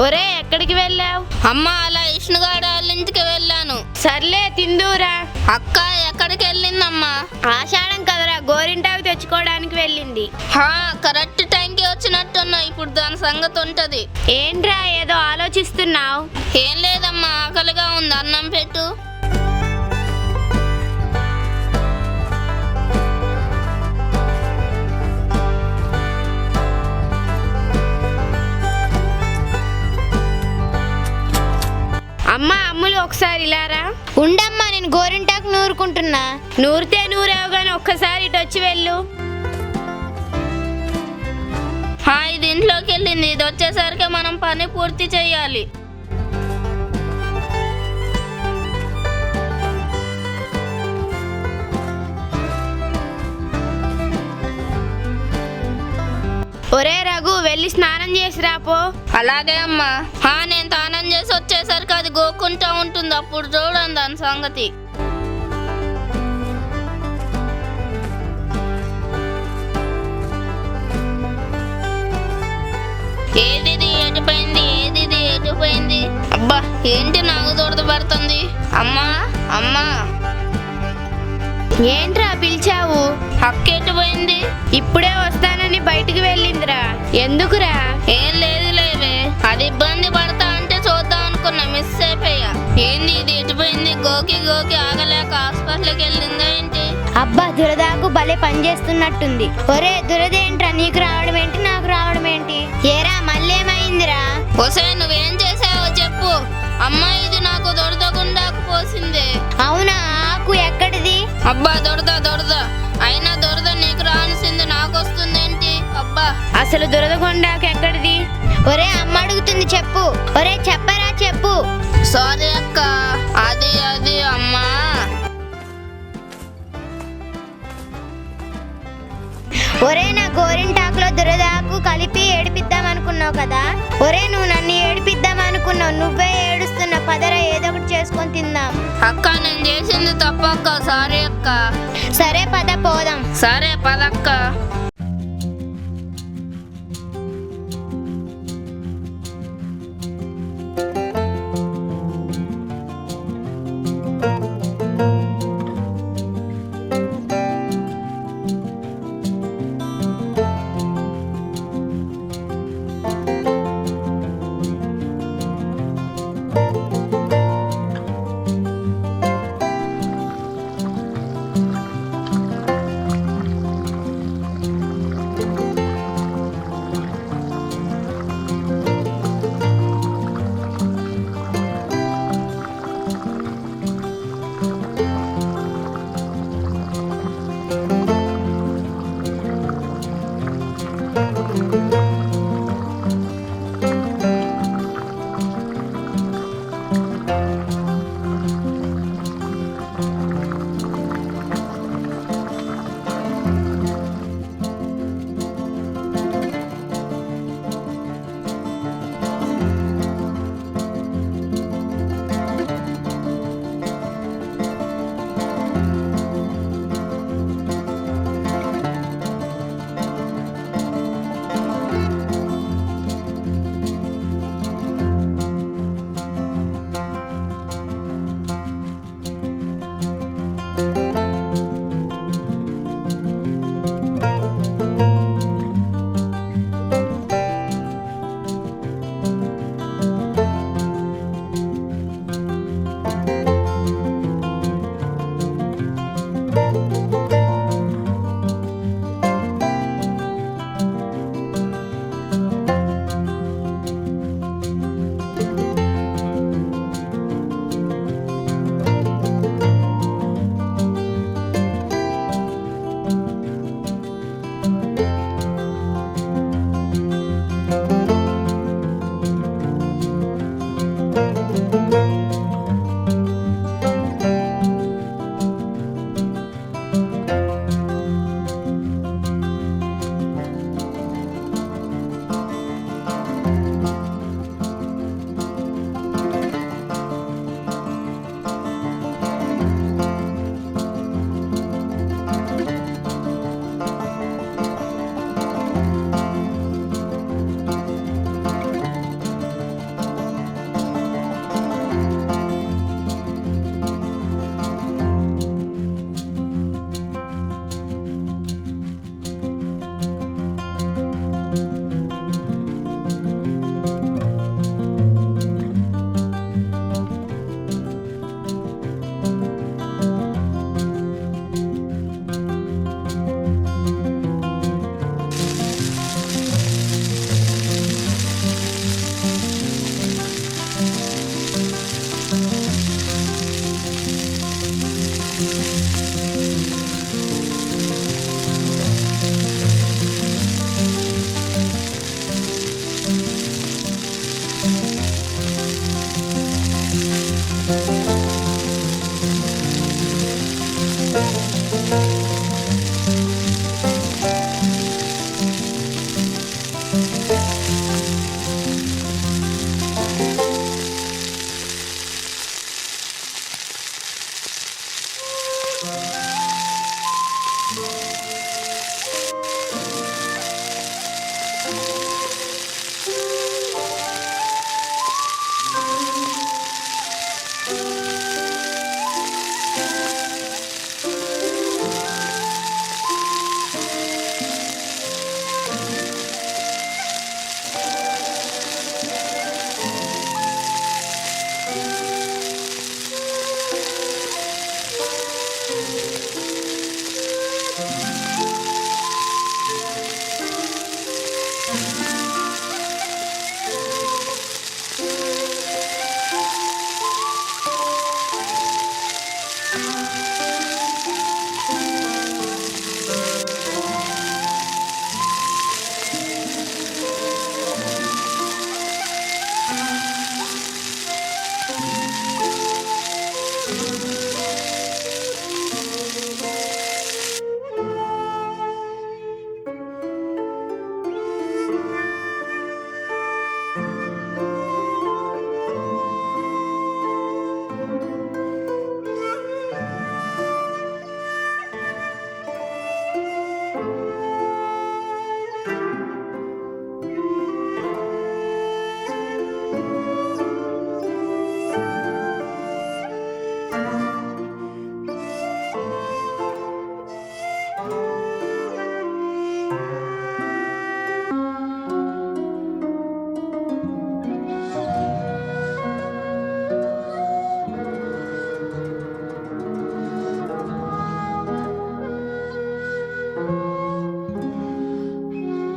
ఒరే ఎక్కడికి వెళ్ళావు? అమ్మ అలా విష్ణుగాడు వాళ్ళ ఇంటికి వెళ్ళాను. సర్లే తిందూరా. అక్క ఎక్కడికి వెళ్ళిందమ్మా? ఆషాఢం కదరా, గోరింటాకు తెచ్చుకోవడానికి వెళ్ళింది. కరెక్ట్ టైంకి వచ్చినట్టున్నా. ఇప్పుడు దాని సంగతి ఉంటది. ఏంట్రా ఏదో ఆలోచిస్తున్నావు? ఏం లేదమ్మా, ఆకలిగా ఉంది, అన్నం పెట్టు. అమ్మా అమ్ములు ఒకసారి ఇలారా. ఉండమ్మా, నేను గోరింటాకు నూరుకుంటున్నా. నూరితే నూరావు గాని ఒక్కసారి ఇటు వచ్చి వెళ్ళు. ఇది ఇంట్లోకి వెళ్ళింది. ఇది వచ్చేసరికి మనం పని పూర్తి చెయ్యాలి. ఒరే రఘు, వెళ్ళి స్నానం చేసి రాపో. అలాగే అమ్మా. నేను స్నానం చేసి వచ్చేసరికి అది గోక్కుంటా ఉంటుంది. అప్పుడు చూడండి దాని సంగతి. ఏదిది ఎటుపోయింది, ఏదిది ఎటుపోయింది? అబ్బా, ఏంటి నాకు దొరదపడుతుంది. అమ్మా అమ్మా. ఏంట్రా పిలిచావు? అక్క ఎటుపోయింది? ఇప్పుడే వస్తానని బయటికి వెళ్ళిందిరా. ఎందుకురా? ఏం లేదు లేవే, అది ఇబ్బంది పడతా అంటే చూద్దాం అనుకున్నా, మిస్ అయిపోయా. ఏంది ఇది ఎటుపోయింది? గోకి గోకి ఆగలేక హాస్పిటల్కి వెళ్ళిందా ఏంటి? అబ్బా, దురదాకు భలే పని చేస్తున్నట్టుంది. ఒరే దురదేంట్రా, నీకు రావడం ఏంటి, నాకు రావడం ఏంటి? ఏరా మళ్ళేమైందిరా? ఒసే, నువ్వేం చేసావో చెప్పు. అమ్మా, ఇది నాకు దొరదగుండాకు పోసింది. అవునా? ఆకు ఎక్కడిది? అబ్బా, దొరద దొరద. అయినా దొరద నీకు రావాల్సింది నాకు వస్తుందేంటి? అబ్బా, అసలు దురదగొండాకు ఎక్కడిది? ఒరే అమ్మ అడుగుతుంది, చెప్పు. ఒరే చెప్పరా, చెప్పు. సారీ అక్క, అది అది అమ్మా. ఒరే, నా గోరింటాకులో దురదాకు కలిపి ఏడిపిద్దాం అనుకున్నావు కదా. ఒరే, నువ్వు నన్ను ఏడిపిద్దాం అనుకున్నావు, నువ్వే ఏడుస్తున్నా. పదరా, ఏదో ఒకటి చేసుకొని తిందాం. అక్క, నేను చేసింది తప్పక్క, సారీ అక్క. సరే పద పోదాం. సరే పదక్క.